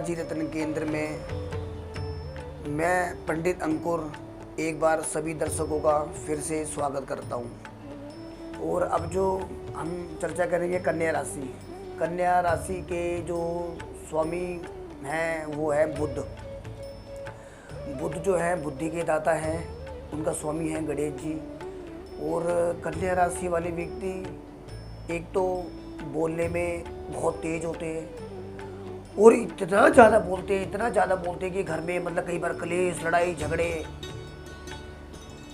बालाजी रत्न केंद्र में मैं पंडित अंकुर एक बार सभी दर्शकों का फिर से स्वागत करता हूं। और अब जो हम चर्चा करेंगे कन्या राशि। कन्या राशि के जो स्वामी हैं वो है बुध। बुध जो है बुद्धि के दाता हैं, उनका स्वामी है गणेश जी। और कन्या राशि वाले व्यक्ति एक तो बोलने में बहुत तेज होते हैं और इतना ज़्यादा बोलते हैं कि घर में मतलब कई बार कलेश, लड़ाई झगड़े,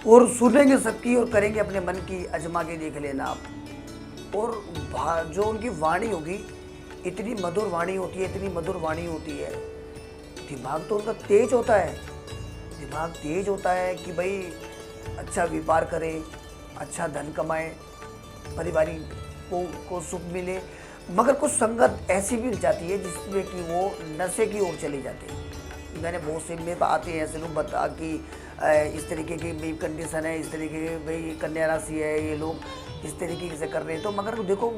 और सुनेंगे सबकी और करेंगे अपने मन की। आजमा के देख लेना आप। और जो उनकी वाणी होगी इतनी मधुर वाणी होती है, दिमाग तो उनका तेज होता है कि भाई अच्छा व्यापार करे, अच्छा धन कमाए, परिवार को सुख मिले। मगर कुछ संगत ऐसी मिल जाती है जिसमें कि वो नशे की ओर चली जाती है। मैंने बहुत से में आते हैं ऐसे लोग बता कि इस तरीके की भाई कंडीशन है, इस तरीके की भाई कन्या राशि है, ये लोग इस तरीके से कर रहे हैं। तो मगर देखो,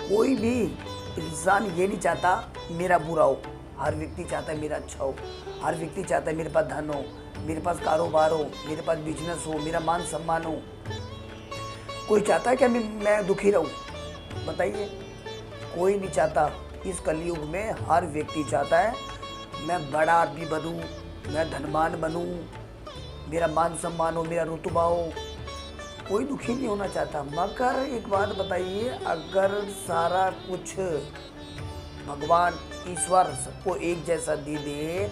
कोई भी इंसान ये नहीं चाहता मेरा बुरा हो। हर व्यक्ति चाहता है मेरा अच्छा हो। हर व्यक्ति चाहता है मेरे पास धन हो, मेरे पास कारोबार हो, मेरे पास बिजनेस हो, मेरा मान सम्मान हो। कोई चाहता है कि मैं दुखी रहूं? बताइए, कोई नहीं चाहता। इस कलयुग में हर व्यक्ति चाहता है मैं बड़ा आदमी बनूं, मैं धनवान बनूं, मेरा मान सम्मान हो, मेरा रुतबा हो। कोई दुखी नहीं होना चाहता। मगर एक बात बताइए, अगर सारा कुछ भगवान ईश्वर सबको एक जैसा दे दे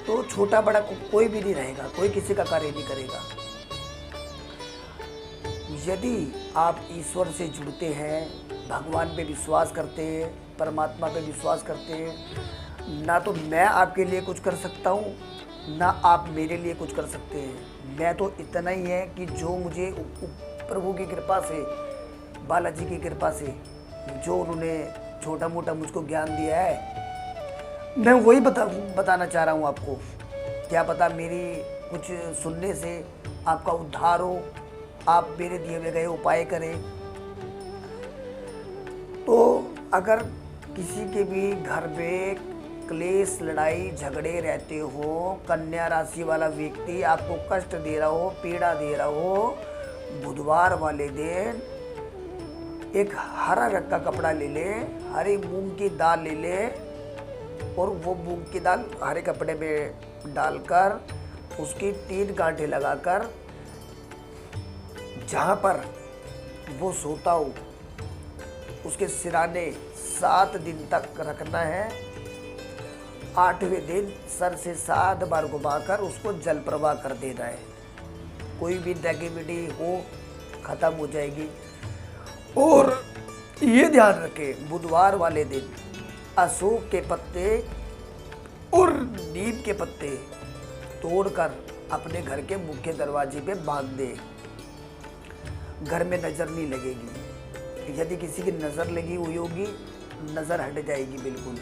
तो छोटा बड़ा कोई भी नहीं रहेगा, कोई किसी का कार्य नहीं करेगा। यदि आप ईश्वर से जुड़ते हैं, भगवान पे विश्वास करते हैं, परमात्मा पे विश्वास करते हैं, ना तो मैं आपके लिए कुछ कर सकता हूँ, ना आप मेरे लिए कुछ कर सकते हैं। मैं तो इतना ही है कि जो मुझे प्रभु की कृपा से, बालाजी की कृपा से जो उन्होंने छोटा मोटा मुझको ज्ञान दिया है, मैं वही बताना चाह रहा हूँ आपको। क्या पता मेरी कुछ सुनने से आपका उद्धार हो, आप मेरे दिए हुए गए उपाय करें। तो अगर किसी के भी घर में क्लेश, लड़ाई झगड़े रहते हो, कन्या राशि वाला व्यक्ति आपको कष्ट दे रहा हो, पीड़ा दे रहा हो, बुधवार वाले दिन एक हरा रंग का कपड़ा ले ले, हरी मूंग की दाल ले ले और वो मूंग की दाल हरे कपड़े में डालकर उसकी 3 गांठें लगाकर जहाँ पर वो सोता हो उसके सिराने 7 दिन तक रखना है। 8वें दिन सर से 7 बार घुमाकर उसको जल प्रवाह कर देना है। कोई भी नेगेटिविटी हो खत्म हो जाएगी। और ये ध्यान रखें, बुधवार वाले दिन अशोक के पत्ते और नीम के पत्ते तोड़कर अपने घर के मुख्य दरवाजे पे बांध दे। घर में नजर नहीं लगेगी। यदि किसी की नजर लगी हुई होगी, नजर हट जाएगी बिल्कुल।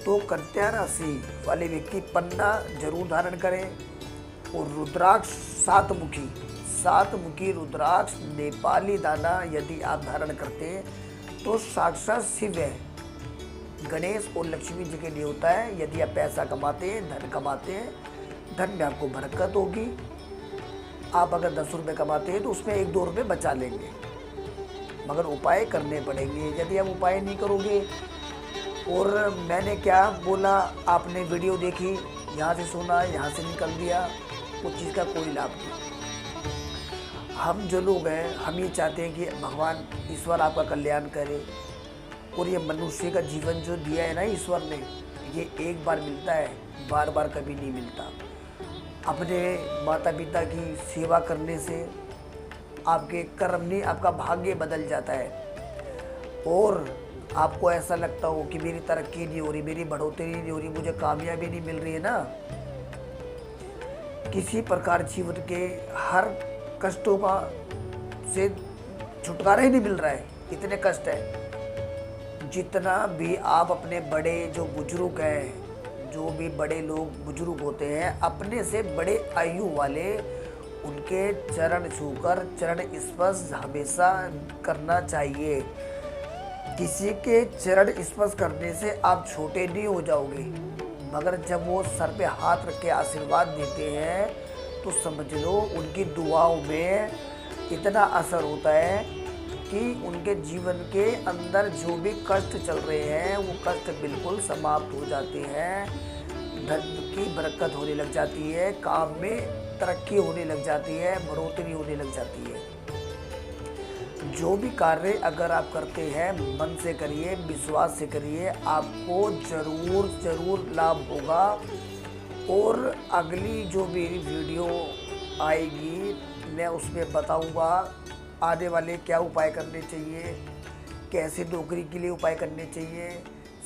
तो कन्या राशि वाले व्यक्ति पन्ना जरूर धारण करें और रुद्राक्ष 7 मुखी रुद्राक्ष नेपाली दाना यदि आप धारण करते हैं तो साक्षात शिव है, गणेश और लक्ष्मी जी के लिए होता है। यदि आप पैसा कमाते हैं, धन कमाते हैं, धन में आपको बरकत होगी। आप अगर 10 रुपये कमाते हैं तो उसमें 1-2 रुपये बचा लेंगे, मगर उपाय करने पड़ेंगे। यदि आप उपाय नहीं करोगे, और मैंने क्या बोला, आपने वीडियो देखी, यहाँ से सुना, यहाँ से निकल दिया, उस चीज़ का कोई लाभ नहीं। हम जो लोग हैं, हम ये चाहते हैं कि भगवान ईश्वर आपका कल्याण करे। और ये मनुष्य का जीवन जो दिया है ना ईश्वर ने, ये एक बार मिलता है, बार बार कभी नहीं मिलता। अपने माता पिता की सेवा करने से आपके कर्म नहीं, आपका भाग्य बदल जाता है। और आपको ऐसा लगता हो कि मेरी तरक्की नहीं हो रही, मेरी बढ़ोतरी नहीं हो रही, मुझे कामयाबी नहीं मिल रही है ना, किसी प्रकार जीवन के हर कष्टों का से छुटकारा ही नहीं मिल रहा है, इतने कष्ट है। जितना भी आप अपने बड़े जो बुजुर्ग हैं, जो भी बड़े लोग बुजुर्ग होते हैं, अपने से बड़े आयु वाले, उनके चरण छूकर चरण स्पर्श हमेशा करना चाहिए। किसी के चरण स्पर्श करने से आप छोटे नहीं हो जाओगे, मगर जब वो सर पे हाथ रख के आशीर्वाद देते हैं तो समझ लो उनकी दुआओं में इतना असर होता है कि उनके जीवन के अंदर जो भी कष्ट चल रहे हैं वो कष्ट बिल्कुल समाप्त हो जाते हैं। धन की बरकत होने लग जाती है, काम में तरक्की होने लग जाती है, बढ़ोतरी होने लग जाती है। जो भी कार्य अगर आप करते हैं मन से करिए, विश्वास से करिए, आपको ज़रूर ज़रूर लाभ होगा। और अगली जो मेरी वीडियो आएगी मैं उसमें बताऊंगा आने वाले क्या उपाय करने चाहिए, कैसे नौकरी के लिए उपाय करने चाहिए,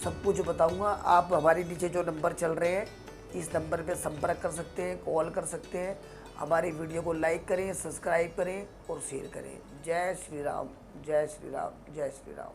सब कुछ बताऊंगा। आप हमारे नीचे जो नंबर चल रहे हैं इस नंबर पे संपर्क कर सकते हैं, कॉल कर सकते हैं। हमारी वीडियो को लाइक करें, सब्सक्राइब करें और शेयर करें। जय श्री राम, जय श्री राम, जय श्री राम।